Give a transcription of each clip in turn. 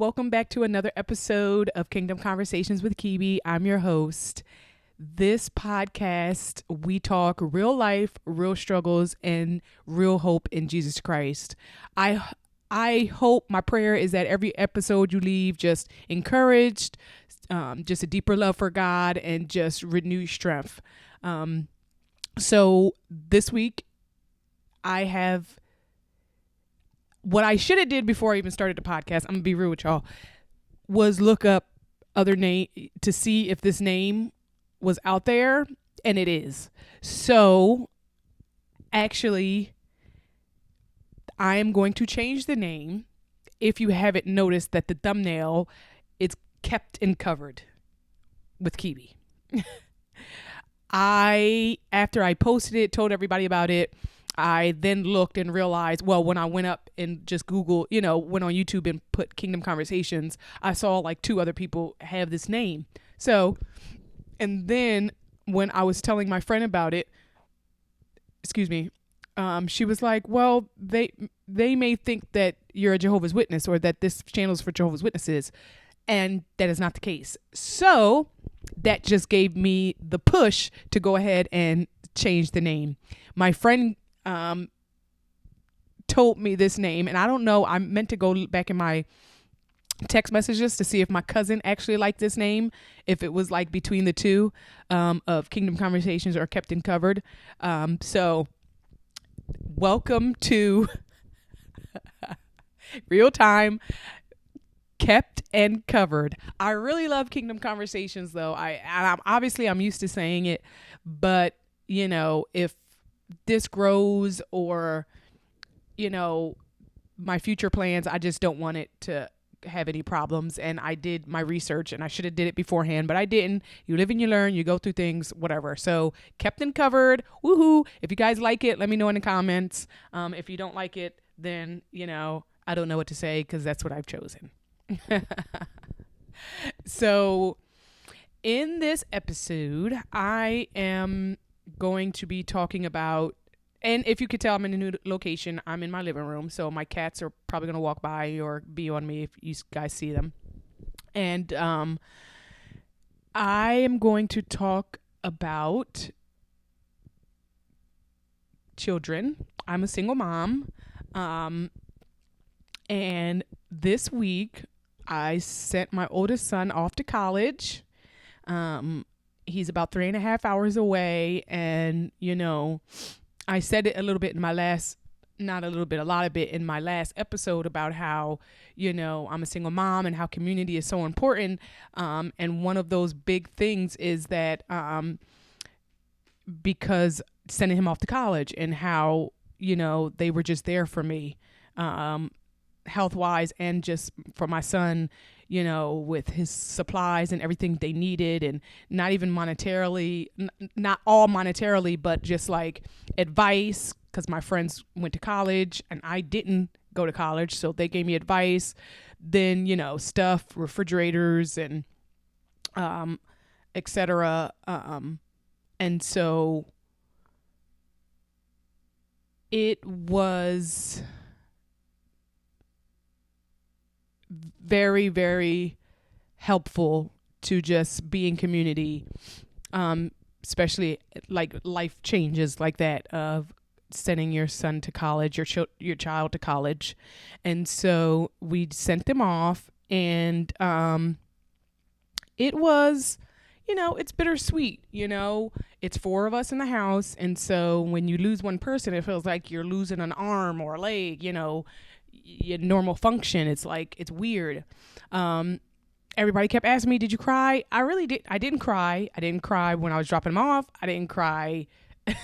welcome back to another episode of Kingdom Conversations with Kibi. I'm your host. This podcast, we talk real life, real struggles, and real hope in Jesus Christ. I hope, my prayer is that every episode you leave just encouraged, just a deeper love for God, and just renewed strength. So this week, I have what I should have did before I even started the podcast. I'm gonna be real with y'all. Was look up other name to see if this name was out there, and it is. So actually, I am going to change the name. If you haven't noticed that the thumbnail is kept and covered with Kibi. After I posted it, told everybody about it, I then looked and realized, well, when I went up and just Googled, went on YouTube and put Kingdom Conversations, I saw like 2 other people have this name. So, and then when I was telling my friend about it, she was like, well, they may think that you're a Jehovah's Witness or that this channel is for Jehovah's Witnesses. And that is not the case. So that just gave me the push to go ahead and change the name. My friend told me this name, and I don't know, I meant to go back in my text messages to see if my cousin actually liked this name, if it was like between the two of Kingdom Conversations or Kept and Covered. So welcome to real time Kept and Covered. I really love Kingdom Conversations though. I'm used to saying it, but if this grows or my future plans, I just don't want it to have any problems. And I did my research, and I should have did it beforehand, but I didn't. You live and you learn, you go through things, whatever. So Kept and Covered, woohoo. If you guys like it, let me know in the comments. If you don't like it, then I don't know what to say, because that's what I've chosen. So in this episode, I am going to be talking about, and if you could tell, I'm in a new location. I'm in my living room, so my cats are probably going to walk by or be on me if you guys see them. And I am going to talk about children. I'm a single mom. And this week, I sent my oldest son off to college. He's about 3.5 hours away. And, I said it a little bit in my last, not a little bit, a lot of it in my last episode about how, I'm a single mom and how community is so important. And one of those big things is that because sending him off to college and how, they were just there for me, health-wise, and just for my son, with his supplies and everything they needed, and not even monetarily, not all monetarily, but just like advice, because my friends went to college and I didn't go to college, so they gave me advice. Then, stuff, refrigerators and etc. And so it was very, very helpful to just be in community, especially like life changes like that of sending your son to college, your child to college. And so we sent them off, and it was, it's bittersweet. It's 4 of us in the house, and so when you lose one person, it feels like you're losing an arm or a leg, your normal function. It's like, it's weird. Everybody kept asking me, did you cry? I didn't cry. I didn't cry when I was dropping them off. I didn't cry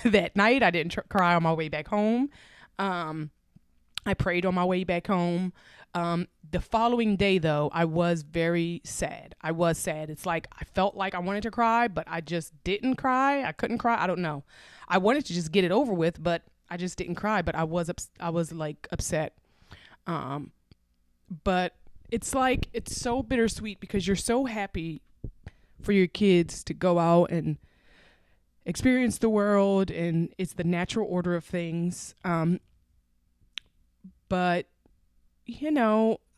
that night. I didn't cry on my way back home. I prayed on my way back home. The following day though, I was very sad. It's like, I felt like I wanted to cry, but I just didn't cry. I couldn't cry. I don't know. I wanted to just get it over with, but I just didn't cry, but I was like upset. But it's like, it's so bittersweet because you're so happy for your kids to go out and experience the world, and it's the natural order of things. But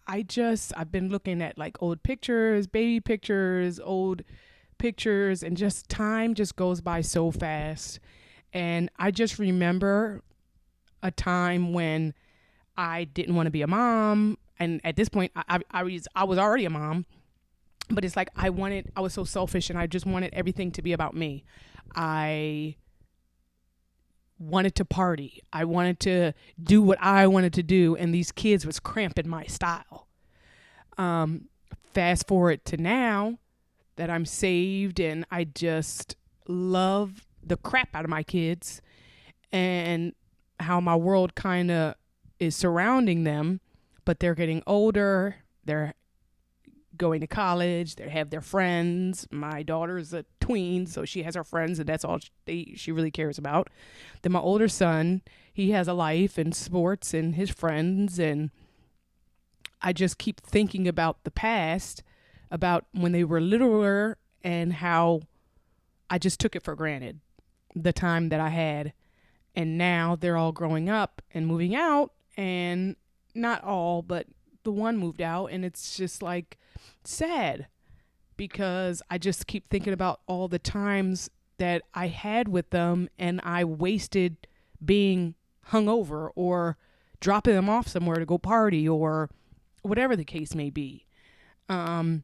I've been looking at like old pictures, baby pictures, old pictures, and just time just goes by so fast. And I just remember a time when I didn't want to be a mom. And at this point, I was already a mom, but it's like I was so selfish and I just wanted everything to be about me. I wanted to party. I wanted to do what I wanted to do, and these kids was cramping my style. Fast forward to now that I'm saved and I just love the crap out of my kids and how my world kind of is surrounding them, but they're getting older. They're going to college. They have their friends. My daughter's a tween, so she has her friends, and that's all she really cares about. Then my older son, he has a life and sports and his friends, and I just keep thinking about the past, about when they were littler and how I just took it for granted, the time that I had. And now they're all growing up and moving out, and not all, but the one moved out, and it's just like sad because I just keep thinking about all the times that I had with them and I wasted being hungover or dropping them off somewhere to go party or whatever the case may be. And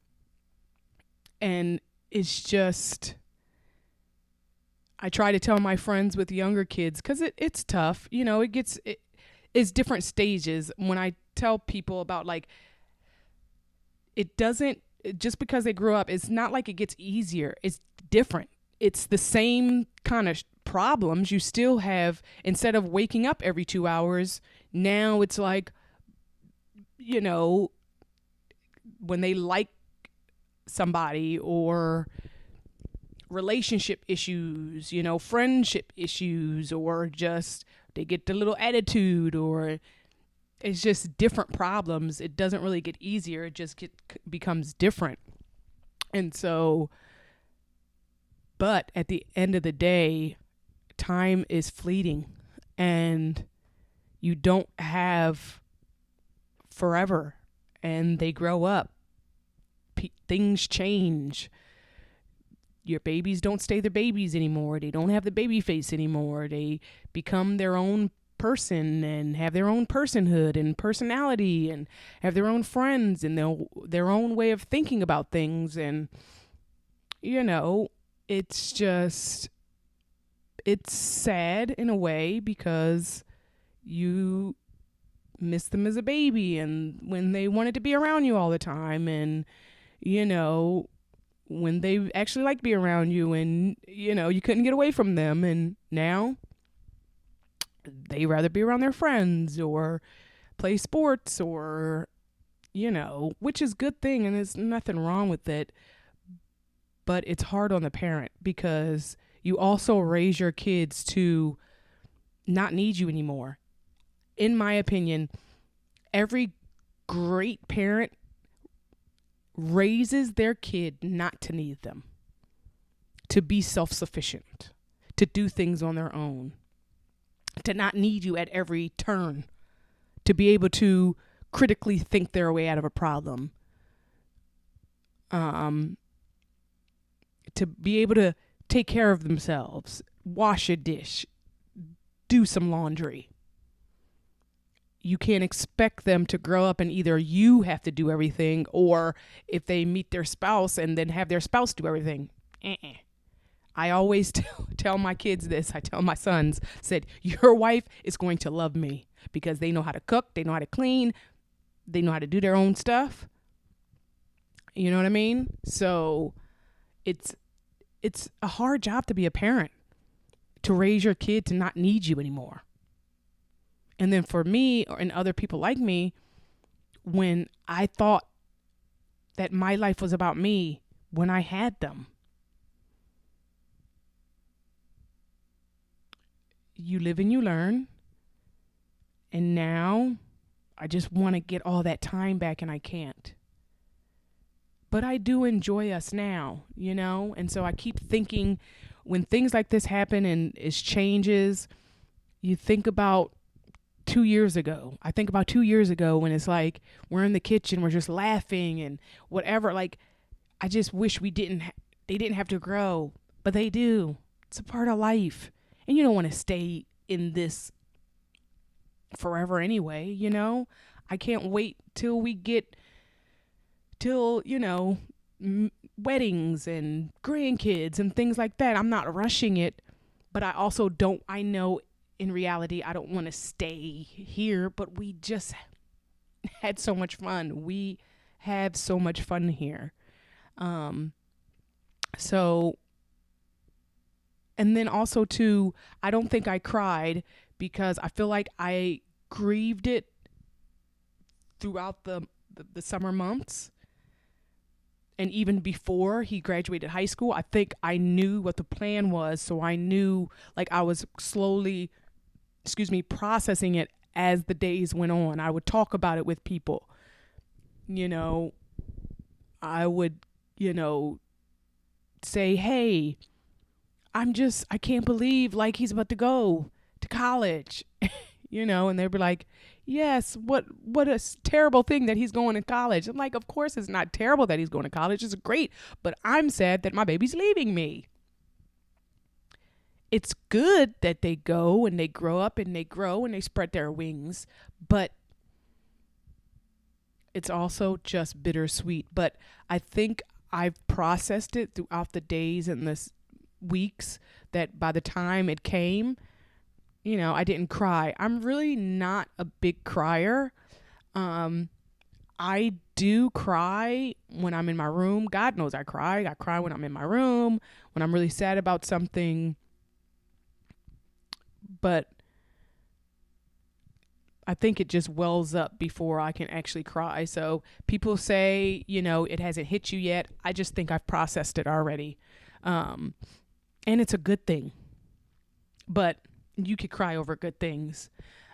it's just, I try to tell my friends with younger kids because it's tough. You know, it's different stages. When I tell people about like, it doesn't, just because they grew up, it's not like it gets easier. It's different. It's the same kind of problems. You still have, instead of waking up every 2 hours, now it's like, you know, when they like somebody or relationship issues, you know, friendship issues, or just they get the little attitude, or it's just different problems. It doesn't really get easier. It just becomes different. And so, but at the end of the day, time is fleeting and you don't have forever, and they grow up. Things change. Your babies don't stay their babies anymore. They don't have the baby face anymore. They become their own person and have their own personhood and personality and have their own friends and their own way of thinking about things. And, you know, it's sad in a way because you miss them as a baby and when they wanted to be around you all the time, and, you know, when they actually like to be around you, and, you know, you couldn't get away from them, and now they rather be around their friends or play sports, or, you know, which is a good thing and there's nothing wrong with it. But it's hard on the parent because you also raise your kids to not need you anymore. In my opinion, every great parent raises their kid not to need them, to be self-sufficient, to do things on their own, to not need you at every turn, to be able to critically think their way out of a problem, to be able to take care of themselves, wash a dish, do some laundry. You can't expect them to grow up and either you have to do everything, or if they meet their spouse and then have their spouse do everything. I always tell my kids this. I tell my sons, said, your wife is going to love me because they know how to cook, they know how to clean, they know how to do their own stuff. You know what I mean? So it's a hard job to be a parent, to raise your kid to not need you anymore. And then for me and other people like me, when I thought that my life was about me when I had them, you live and you learn. And now I just want to get all that time back and I can't. But I do enjoy us now, you know? And so I keep thinking when things like this happen and it changes, you think about 2 years ago. I think about 2 years ago when it's like we're in the kitchen, we're just laughing and whatever. Like, I just wish they didn't have to grow, but they do. It's a part of life. And you don't want to stay in this forever anyway, you know? I can't wait till we get till, weddings and grandkids and things like that. I'm not rushing it, but I also don't, I know in reality, I don't want to stay here, but we just had so much fun. We have so much fun here. Um, so, and then also too, I don't think I cried because I feel like I grieved it throughout the summer months. And even before he graduated high school, I think I knew what the plan was. So I knew, like, I was slowly, processing it as the days went on. I would talk about it with people. I would, say, hey, I can't believe, like, he's about to go to college, and they'd be like, yes, what a terrible thing that he's going to college. I'm like, of course it's not terrible that he's going to college. It's great, but I'm sad that my baby's leaving me. It's good that they go and they grow up and they grow and they spread their wings, but it's also just bittersweet. But I think I've processed it throughout the days and the weeks that by the time it came, I didn't cry. I'm really not a big crier. I do cry when I'm in my room. God knows I cry. I cry when I'm in my room, when I'm really sad about something. But I think it just wells up before I can actually cry. So people say, it hasn't hit you yet. I just think I've processed it already. And it's a good thing. But you could cry over good things.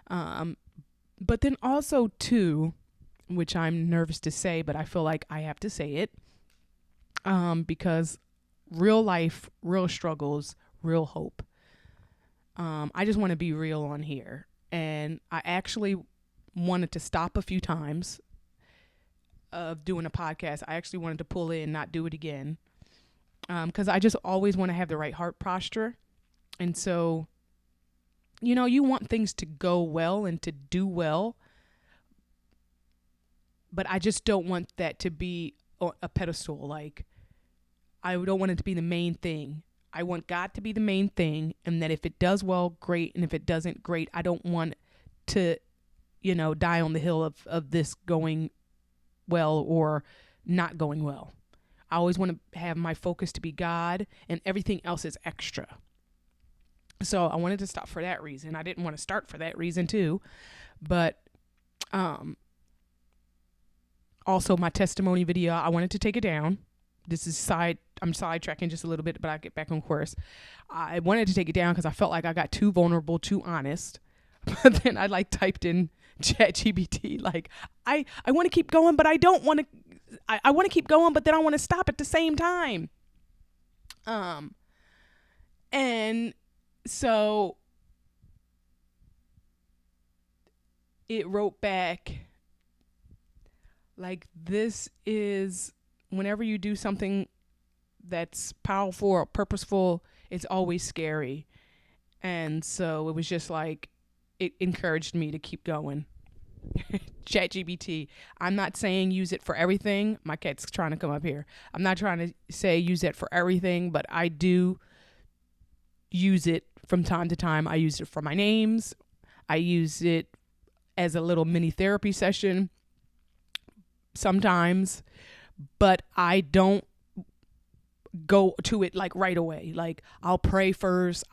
But then also, too, which I'm nervous to say, but I feel like I have to say it, because real life, real struggles, real hope. I just want to be real on here. And I actually wanted to stop a few times of doing a podcast. I actually wanted to pull in, not do it again. Because I just always want to have the right heart posture. And so, you want things to go well and to do well. But I just don't want that to be a pedestal. Like, I don't want it to be the main thing. I want God to be the main thing, and that if it does well, great, and if it doesn't, great. I don't want to, die on the hill of this going well or not going well. I always want to have my focus to be God, and everything else is extra. So I wanted to stop for that reason. I didn't want to start for that reason too, but also my testimony video, I wanted to take it down. This is I'm sidetracking just a little bit, but I'll get back on course. I wanted to take it down because I felt like I got too vulnerable, too honest. But then I typed in ChatGPT, I want to keep going, but I don't want to, I want to keep going, but then I want to stop at the same time. And so it wrote back, this is, whenever you do something that's powerful or purposeful, it's always scary. And so it was just it encouraged me to keep going. ChatGPT. I'm not saying use it for everything. My cat's trying to come up here. I'm not trying to say use it for everything, but I do use it from time to time. I use it for my names. I use it as a little mini therapy session sometimes. But I don't go to it right away. I'll pray first.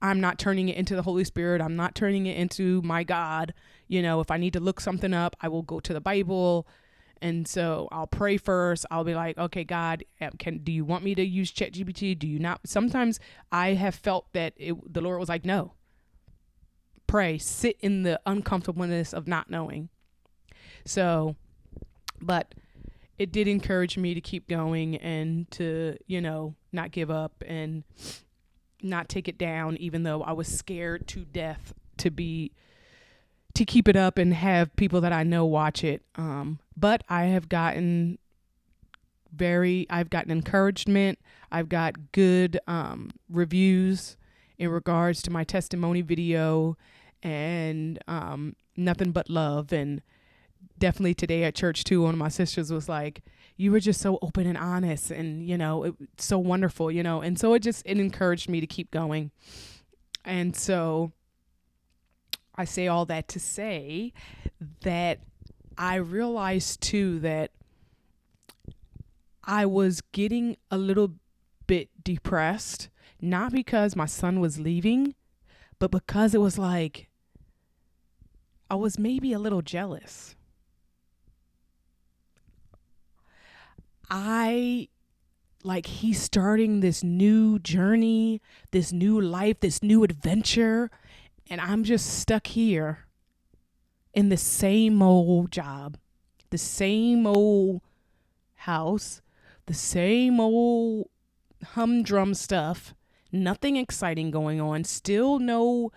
I'm not turning it into the Holy Spirit. I'm not turning it into my God. If I need to look something up, I will go to the Bible. And so I'll pray first. I'll be like, okay, God, do you want me to use ChatGPT? Do you not? Sometimes I have felt that the Lord was like, no. Pray, sit in the uncomfortableness of not knowing. So, but it did encourage me to keep going and to, not give up and not take it down, even though I was scared to death to be to keep it up and have people that I know watch it. But I've gotten encouragement. I've got good reviews in regards to my testimony video, and nothing but love. And definitely today at church too, one of my sisters was like, you were just so open and honest, and it's so wonderful, and so it encouraged me to keep going. And so I say all that to say that I realized too that I was getting a little bit depressed, not because my son was leaving, but because it was like I was maybe a little jealous. He's starting this new journey, this new life, this new adventure, and I'm just stuck here in the same old job, the same old house, the same old humdrum stuff, nothing exciting going on, still no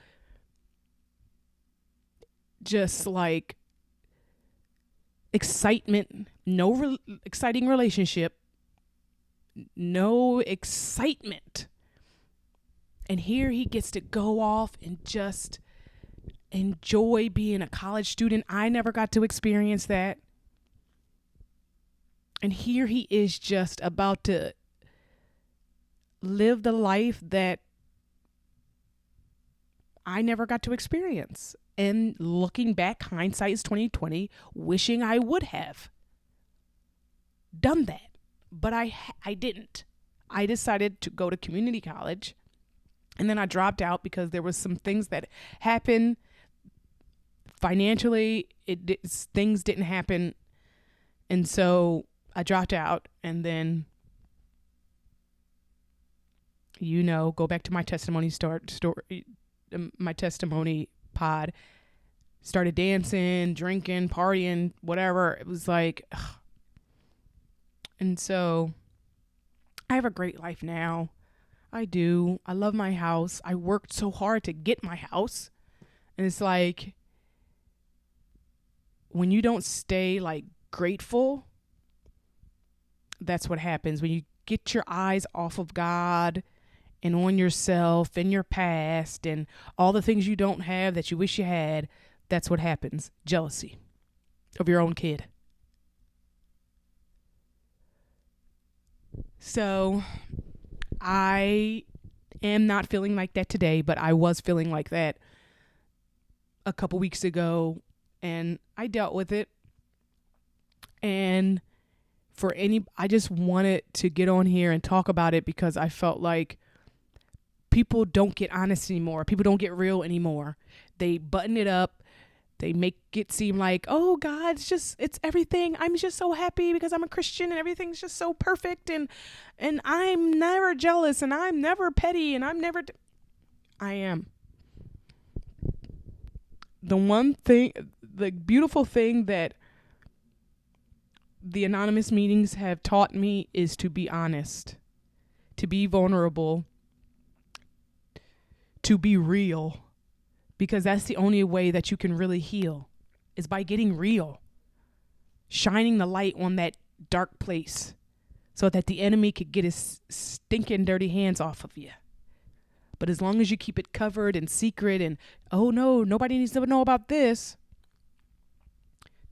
just like excitement, no exciting relationship, no excitement. And here he gets to go off and just enjoy being a college student. I never got to experience that. And here he is just about to live the life that I never got to experience. And looking back, hindsight is 2020, wishing I would have done that. But I didn't. I decided to go to community college, and then I dropped out because there was some things that happened financially. Things didn't happen, and so I dropped out. And then, go back to my testimony my testimony pod. Started dancing, drinking, partying, whatever. It was like, ugh. And so I have a great life now. I do. I love my house. I worked so hard to get my house. And it's like, when you don't stay grateful, that's what happens. When you get your eyes off of God and on yourself and your past and all the things you don't have that you wish you had, that's what happens. Jealousy of your own kid. So I am not feeling like that today, but I was feeling like that a couple weeks ago, and I dealt with it. And I just wanted to get on here and talk about it because I felt like people don't get honest anymore. People don't get real anymore. They button it up. They make it seem like, oh God, it's everything. I'm just so happy because I'm a Christian and everything's just so perfect. And I'm never jealous and I'm never petty and I'm never, I am. The beautiful thing that the anonymous meetings have taught me is to be honest, to be vulnerable, to be real. Because that's the only way that you can really heal, is by getting real, shining the light on that dark place so that the enemy could get his stinking dirty hands off of you. But as long as you keep it covered and secret and, oh no, nobody needs to know about this,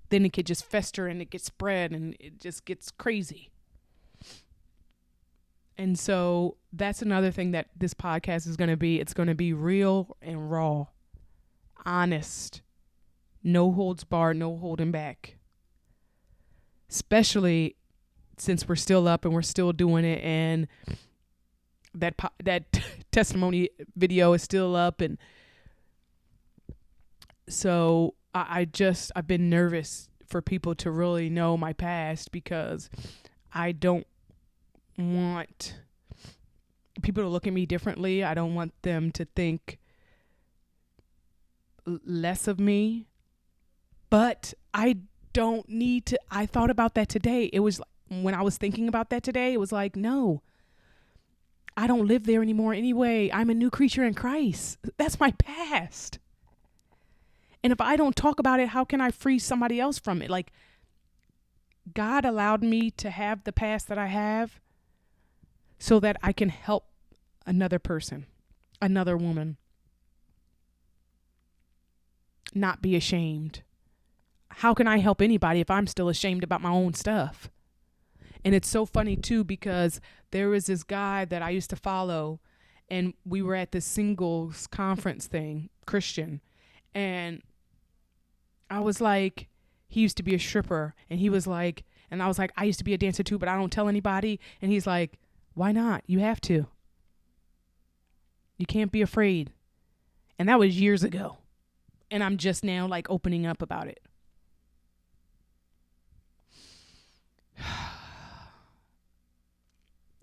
then it could just fester and it gets spread and it just gets crazy. And so that's another thing that this podcast is going to be. It's going to be real and raw. Honest, no holds barred, no holding back. Especially since we're still up and we're still doing it, and that testimony video is still up, and so I've been nervous for people to really know my past because I don't want people to look at me differently. I don't want them to think less of me, but I don't need to. I thought about that today. It was when I was thinking about that today, it was like, no, I don't live there anymore anyway. I'm a new creature in Christ. That's my past. And if I don't talk about it, how can I free somebody else from it? Like, God allowed me to have the past that I have so that I can help another person, another woman, not be ashamed. How can I help anybody if I'm still ashamed about my own stuff? And it's so funny too, because there was this guy that I used to follow, and we were at this singles conference thing, Christian. And I was like, he used to be a stripper, and he was like, and I was like, I used to be a dancer too, but I don't tell anybody. And he's like, why not? You have to. You can't be afraid. And that was years ago. And I'm just now like opening up about it.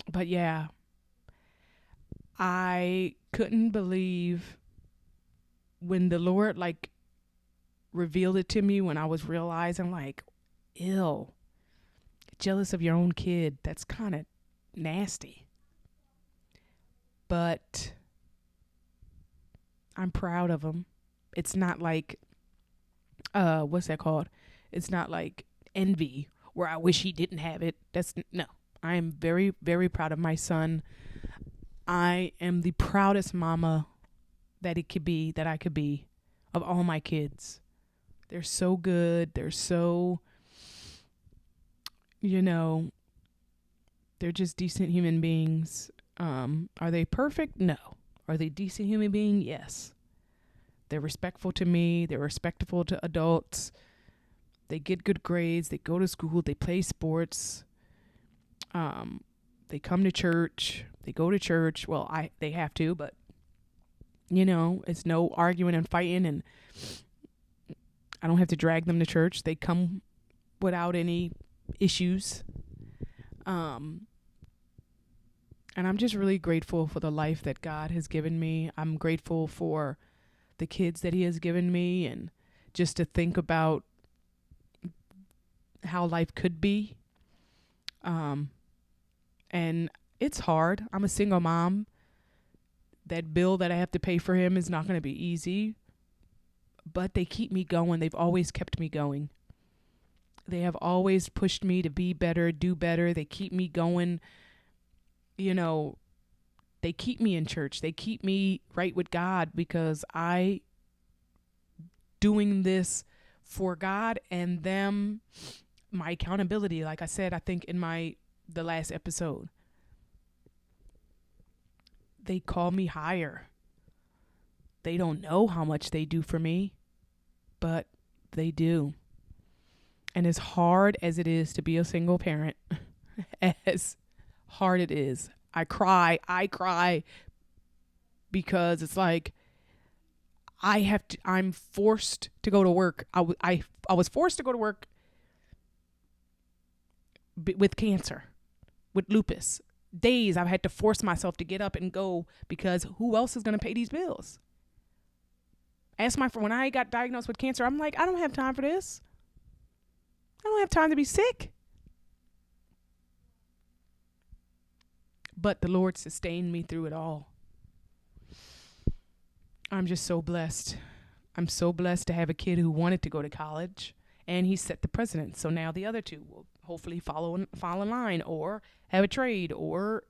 But yeah, I couldn't believe when the Lord like revealed it to me, when I was realizing like, ew, jealous of your own kid. That's kind of nasty. But I'm proud of him. It's not like, what's that called? It's not like envy where I wish he didn't have it. No. I am very, very proud of my son. I am the proudest mama that I could be of all my kids. They're so good. They're so, they're just decent human beings. Are they perfect? No. Are they decent human beings? Yes. They're respectful to me. They're respectful to adults. They get good grades. They go to school. They play sports. They come to church. They go to church. Well, they have to, but it's no arguing and fighting, and I don't have to drag them to church. They come without any issues. And I'm just really grateful for the life that God has given me. I'm grateful for the kids that he has given me, and just to think about how life could be. And it's hard. I'm a single mom. That bill that I have to pay for him is not going to be easy, but they keep me going. They've always kept me going. They have always pushed me to be better, do better. They keep me going. They keep me in church. They keep me right with God, because I doing this for God and them, my accountability. Like I said, I think in the last episode, they call me higher. They don't know how much they do for me, but they do. And as hard as it is to be a single parent, as hard it is, I cry because it's like I'm forced to go to work. I was forced to go to work with cancer, with lupus. Days I've had to force myself to get up and go, because who else is going to pay these bills? Ask my friend, when I got diagnosed with cancer, I'm like, I don't have time for this. I don't have time to be sick. But the Lord sustained me through it all. I'm just so blessed. I'm so blessed to have a kid who wanted to go to college, and he set the precedent. So now the other two will hopefully follow in line, or have a trade, or,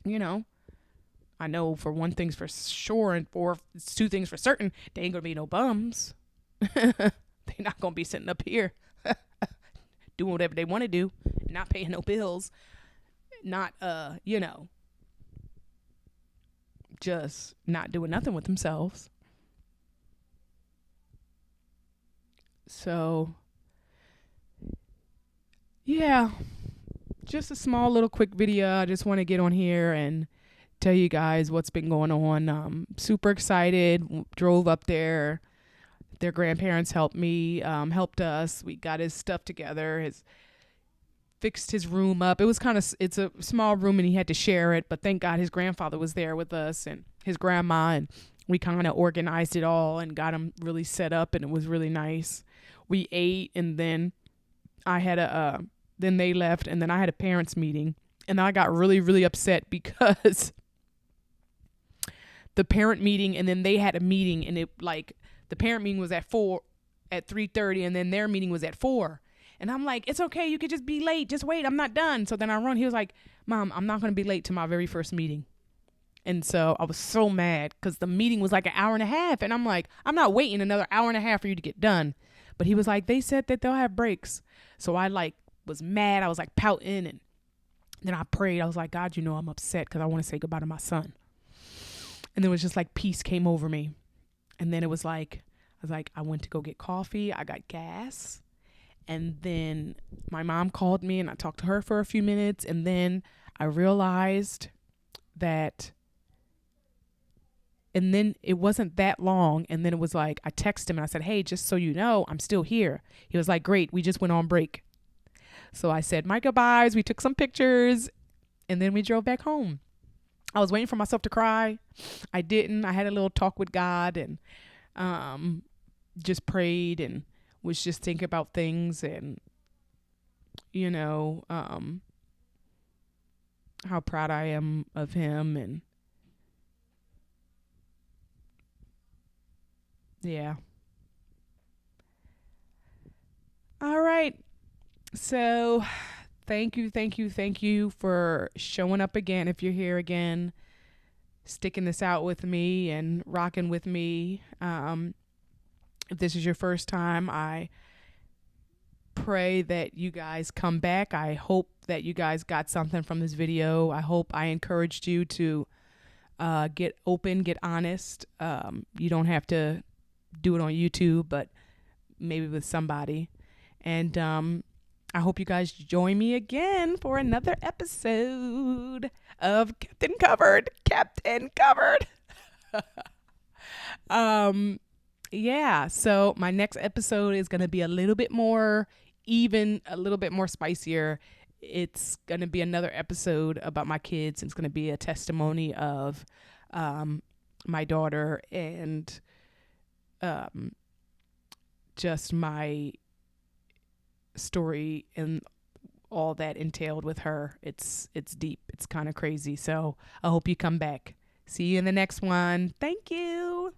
I know for one thing's for sure, and for two things for certain, they ain't gonna be no bums. They're not gonna be sitting up here doing whatever they want to do, not paying no bills, not just not doing nothing with themselves. So yeah, just a small little quick video. I just want to get on here and tell you guys what's been going on. Super excited. Drove up there. Their grandparents helped us. We got his stuff together. Fixed his room up. It's a small room, and he had to share it, but thank God his grandfather was there with us, and his grandma, and we kind of organized it all and got him really set up, and it was really nice. We ate, and then then they left, and then I had a parents meeting, and I got really, really upset because the parent meeting, and then they had a meeting, and it like The parent meeting was at 3:30, and then their meeting was at 4. And I'm like, it's okay. You could just be late. Just wait. I'm not done. So then I run. He was like, Mom, I'm not going to be late to my very first meeting. And so I was so mad because the meeting was like an hour and a half. And I'm like, I'm not waiting another hour and a half for you to get done. But he was like, they said that they'll have breaks. So I like was mad. I was like pouting. And then I prayed. I was like, God, I'm upset because I want to say goodbye to my son. And then it was just like peace came over me. And then it was like, I went to go get coffee. I got gas. And then my mom called me and I talked to her for a few minutes. And then I realized that, and then it wasn't that long. And then it was like, I texted him and I said, hey, just so you know, I'm still here. He was like, great. We just went on break. So I said my goodbyes. We took some pictures and then we drove back home. I was waiting for myself to cry. I didn't. I had a little talk with God and just prayed and was just thinking about things and, how proud I am of him. And yeah. All right. So thank you for showing up again. If you're here again, sticking this out with me and rocking with me. If this is your first time, I pray that you guys come back. I hope that you guys got something from this video. I hope I encouraged you to get open, get honest. You don't have to do it on YouTube, but maybe with somebody. And I hope you guys join me again for another episode of Captain Covered. Yeah, so my next episode is going to be a little bit more even, a little bit more spicier. It's going to be another episode about my kids. It's going to be a testimony of my daughter and just my story and all that entailed with her. It's deep. It's kind of crazy. So I hope you come back. See you in the next one. Thank you.